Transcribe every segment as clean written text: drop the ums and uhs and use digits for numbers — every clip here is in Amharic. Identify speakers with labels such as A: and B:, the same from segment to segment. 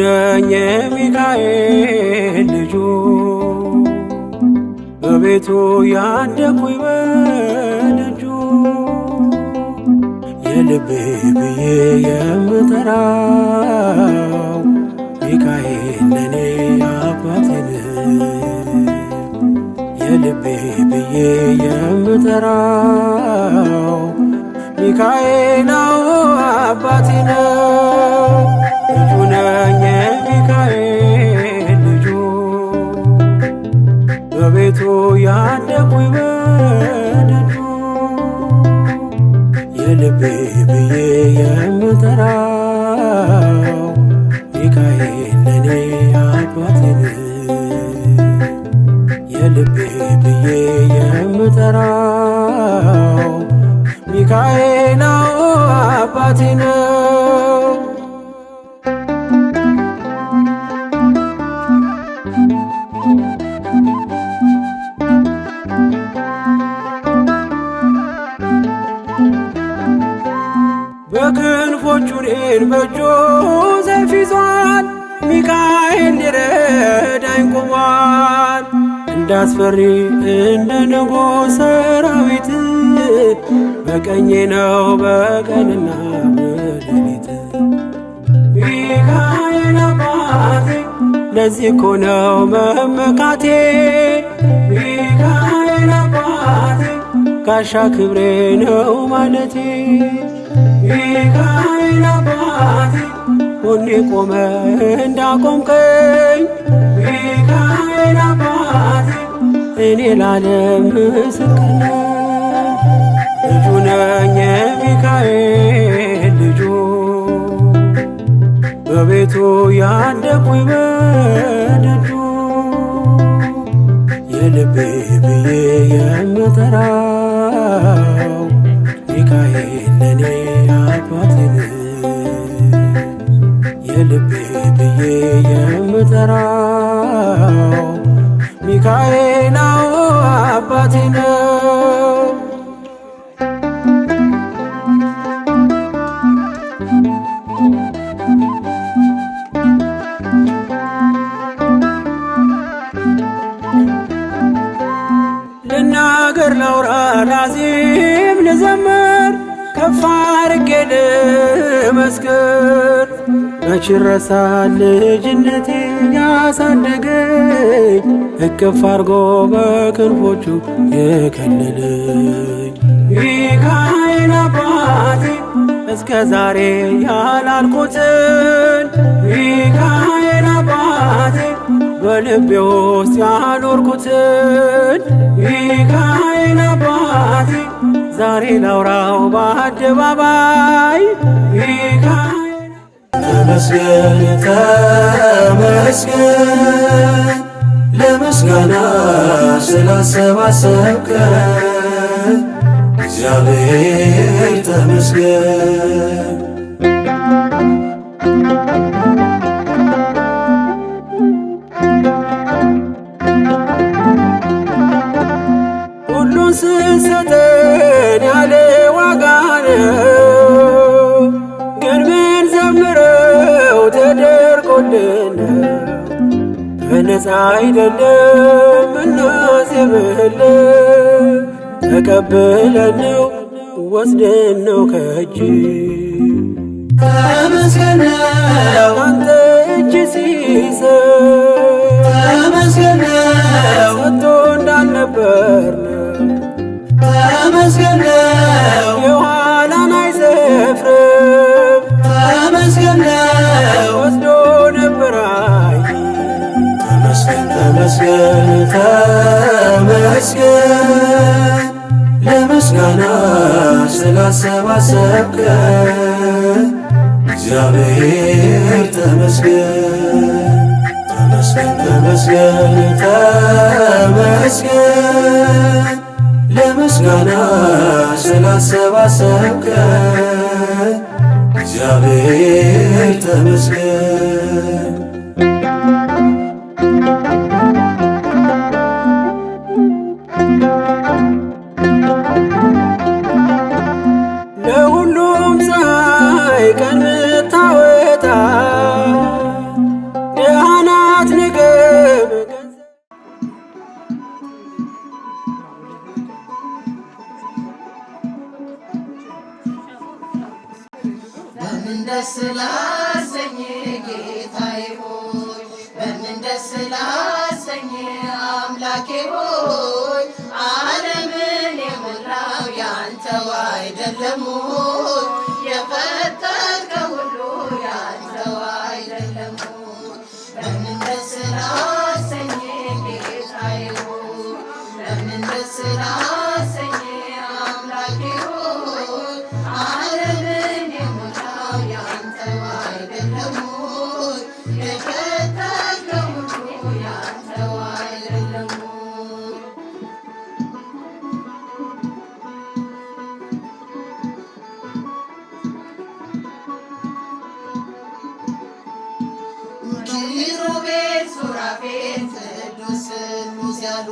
A: ነኝ የሚካኤል ልጁ በቤቱ ያደኩኝ በደጁ የልቤ ብዬ የምጠራው ሚካኤል ለኔ አባቴ ነው። የልቤ ብዬ የምጠራው ሚካኤል አባቴ ነው። ልጁ ነኝ የሚካኤል ልጁ በቤቱ ያደኩኝ በደጁ የልቤ ብዬ የምጠራው ሚካኤል ለኔ አባቴ ነው። የልቤ ብዬ የምጠራው ሚካኤል አባቴ ነው። በክንፎቹ እኔን በእጁ ሰይፍ ይዟል። ሚካኤል ሊረዳኝ ቆሟል። እንዳስፈሪ እንደ ንጉሥ ሰራዊት በቀኜ ነው በቀንና በሌሊት። ሚካኤል አባቴ ለዚህ እኮ ነው መመካቴ። ሚካኤል አባቴ ጋሻ ክብሬ ነው ማለቴ። ሚካኤል አባቴ ጎኔ ቆመ እንዳቆምከኝ። ሚካኤል አባቴ እኔ ላለም ምስክር ነኝ። ልጁ ነኝ የሚካኤል ልጁ በቤቱ ያደኩኝ በደጁ የልቤ ብዬ የምጠራው ሚካኤል ለኔ አባቴ ነው። የልቤ ብዬ የምጠራው ሚካኤል አባቴ ነው። ልናገር ላውራ ላዜም ልዘምር ከፍ አድርጌ ልመስክር። መች ይረሳል ልጅነቴ ያሳደገኝ እቅፍ አርጎ በክንፎቹ የከለለኝ። ሚካኤል አባቴ እስከ ዛሬ ያላልኩትን ሚካኤል አባቴ በልቤ ውስጥ ያኖርኩትን ሚካኤል አባቴ ዛሬ ላውራው በአደባባይ። ሚካኤል
B: ተመስገን ተመስገን ለምስጋና ስላሰባሰብከን እግዚአብሔር ተመስገን።
A: ሁሉን ስትሰጠን ያለ ዋጋ ነው፣ ግን ምን ዘምረው ተደርጎልን በነፃ አይደለም እናዜምልን። ተቀብለን ነው ወስደን ነው ከእጅ
B: ተመስገን ነው
A: አንተ እጅ ሲሰጥ
B: ተመስገን ነው
A: ሰጥቶ እንዳልነበር ነው።
B: ተመስገን ነው
A: የኋላን አይሰፍርም።
B: ተመስገን ነው
A: ወስዶ ነበር አይ
B: ተመስገን ተመስገን ተመስገን ለምስጋና ስላሰባሰብከን እግዚአብሔር ተመስገን። ተመስገን ተመስገን ተመስገን ለምስጋና ስላሰባሰብከን እግዚአብሔር ተመስገን።
A: ለሁሉም ፀሐይ ቀን ምታወጣ
C: በምን ደስ ላሰኝ ጌታዬ ሆይ በምን ደስ ላሰኝ አምላኬ ሆይ ዓለምን የሞላው ያንተው አይደለም ሆይ የፈጠርከው ሁሉ ያንተው አይደለም ሆይ በምን ደስ ላሰኝ ጌታዬ ሆይ በምን ደስ ላሰኝ አምላኬ ሆይ ዓለምን የሞላው ያንተው አይደለም ሆይ የፈጠርከው ሁሉ ያንተው አይደለም ሆይ ኪሩቤል ሱራፌል ቅዱስ ቅዱስ ያሉ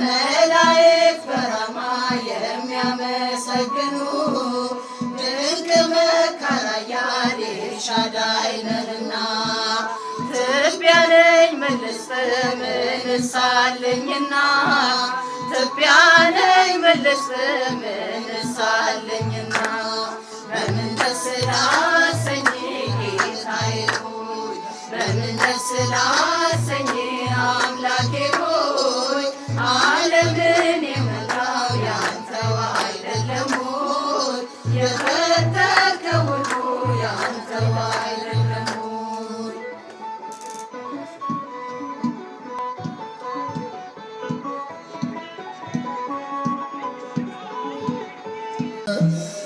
C: መላእክት በራማ የሚያመሰግኑ ድንቅ መካር ኃያል ኤልሻዳይ ነህና ትቢያ ነኝ መልስ ምንስ አለኝና ትቢያ ነኝ መልስ ምንስ አለኝና በምን ደስ ላሰኝ ጌታዬ ሆይ በምን ደስ ላሰኝ አምላኬ ሆይ ዓለምን የሞላው ያንተው አይደለም ሆይ የፈጠርከው ሁሉ ያንተው አይደለም ሆይ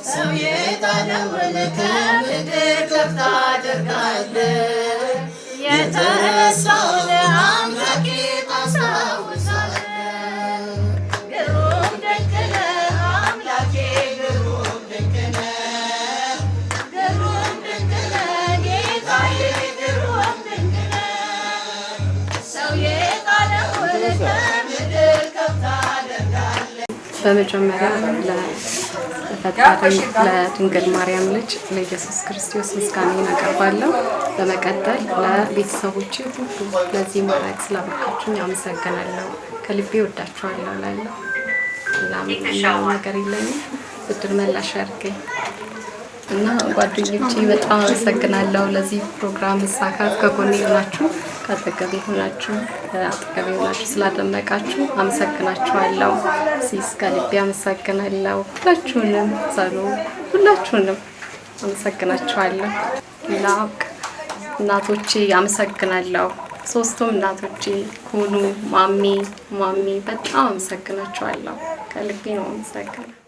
C: ሰው የጣለውን ከምድር ከፍ ታደርጋለህ የተረሳውን አምላኬ ታስታውሳለህ ግሩም ድንቅ ነህ አምላኬ ግሩም ድንቅ ነህ ግሩም ድንቅ ነህ ጌታዬ ግሩም ድንቅ ነህ ሰው የጣለውን ከምድር ከፍ ታደርጋለህ።
D: በመጀመሪያ ለፈጣሪ ለድንግል ማርያም ልጅ ለኢየሱስ ክርስቶስ ምስጋናዬን አቀርባለሁ። በመቀጠል ለቤተሰቦቼ ሁሉ ለዚህ ማዕረግ ስላበቃችሁኝ አመሰግናለሁ። ከልቤ ወዳችኋለሁ እላለሁ። ሌላ ነገር የለኝም። ብድር መላሽ አድርገኝ እና ጓደኞቼ በጣም አመሰግናለሁ። ለዚህ ፕሮግራም መሳካት ከጎኔ ሆናችሁ ከአጠገቤ ሆናችሁ ስላደመቃችሁ አመሰግናችኋለሁ። ሲስ ከልቤ አመሰግናለሁ። ሁላችሁንም ሰሩ ሁላችሁንም አመሰግናችኋለሁ። ሌላ እናቶቼ አመሰግናለሁ። ሶስቱም እናቶቼ ሁሉ ማሚ በጣም አመሰግናችኋለሁ። ከልቤ ነው አመሰግናለሁ።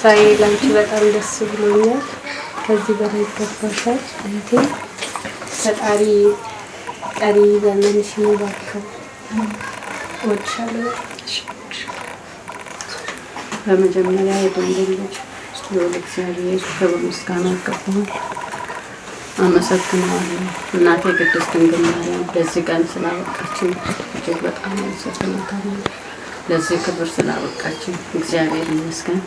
D: ዛሬ ላንቺ በጣም ደስ ብሎኛል። ከዚህ በላይ ይገባሻል እህቴ። ፈጣሪ ቀሪ ዘመንሽን ይባርከው። እወድሻለሁ።
E: በመጀመሪያ የድንግል ልጅ ልዑል እግዚአብሔር ክብር ምስጋና ይገባዋል። አመሰግናለሁ። እናቴ ቅድስት ድንግል ማርያም ለዚህ ቀን ስላበቃችን እጅግ በጣም አመሰግናለሁ። ለዚህ ክብር ስላበቃችን እግዚአብሔር ይመስገን።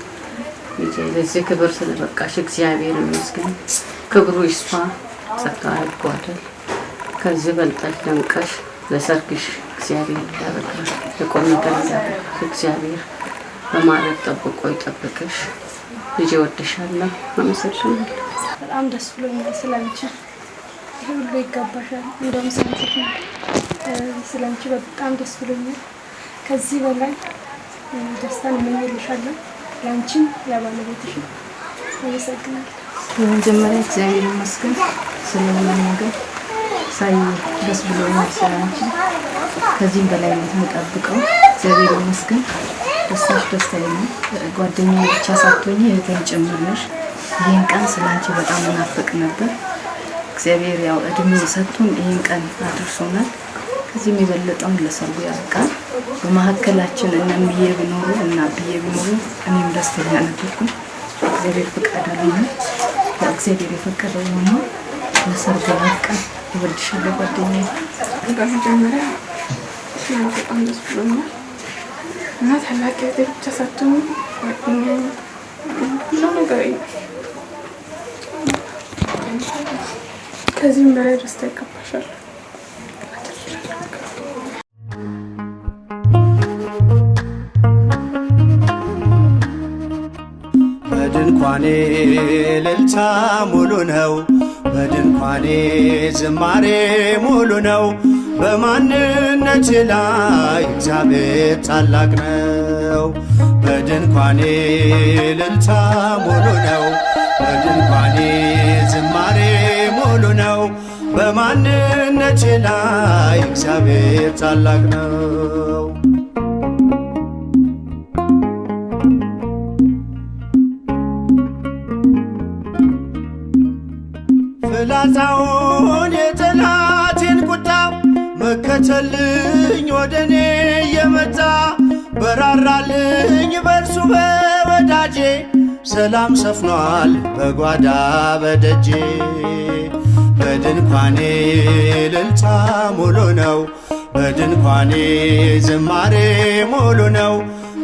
E: ለዚህ ክብር ስለበቃሽ እግዚአብሔር ይመስገን። ክብሩ ይስፋ፣ ጸጋ ይጓደል። ከዚህ በልጠሽ ደምቀሽ ለሰርግሽ እግዚአብሔር ያበቃሽ። የቆም ነገር ያበቃሽ እግዚአብሔር በማለት ጠብቆ ይጠብቅሽ። ልጄ እወድሻለሁ። አመሰግናለሁ።
F: በጣም ደስ ብሎኛል ስላንቺ። ይሄ ሁሉ ይገባሻል። እንደውም ስላንቺ በጣም ደስ ብሎኛል። ከዚህ በላይ ደስታን እመኝልሻለሁ። ላንቺም ለባለቤትሽም አመሰግናለሁ።
E: በመጀመሪያ እግዚአብሔር ይመስገን ስለሆነ ነገር ሳይ ደስ ብሎኛል ስላንቺ። ከዚህም በላይ የምጠብቀው እግዚአብሔር ይመስገን። ደስታሽ ደስታዬ ነው። ጓደኛዬ ብቻ ሳትሆኚ እህቴም ጭምር ነሽ። ይህን ቀን ስላንቺ በጣም እናፍቅ ነበር። እግዚአብሔር ያው እድሜ ሰጥቶን ይህን ቀን አድርሶናል። ከዚህም የበለጠውን ለሰርጉ ያብቃል። በመሀከላችን እነምዬ ቢኖሩ እና ብዬ ቢኖሩ እኔም ደስተኛ ነበርኩኝ። እግዚአብሔር ፈቃድ አለኝ። እግዚአብሔር የፈቀደው ሆኖ ለሰርጉ ያብቃል። እወድሻለሁ ጓደኛዬ።
F: በመጀመሪያ በጣም ደስ ብሎኛል እና ታላቅ እህቴ ብቻ ሳትሆን ጓደኛዬ ሁሉ ነገር ከዚህም በላይ ደስታ ይገባሻል።
B: በድንኳኔ እልልታ ሙሉ ነው፣ በድንኳኔ ዝማሬ ሙሉ ነው። በማንነቴ ላይ እግዚአብሔር ታላቅ ነው። በድንኳኔ እልልታ ሙሉ ነው፣ በድንኳኔ ዝማሬ ሙሉ ነው። በማንነቴ ላይ እግዚአብሔር ታላቅ ነው። ፍላጻውን የጠላቴን ቁጣ መከተልኝ ወደኔ የመጣ በራራልኝ በርሱ በወዳጄ ሰላም ሰፍኗል በጓዳ በደጄ። በድንኳኔ እልልታ ሙሉ ነው፣ በድንኳኔ ዝማሬ ሙሉ ነው።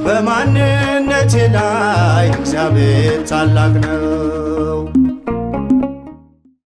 B: በማንነቴ ላይ እግዚአብሔር ታላቅ ነው።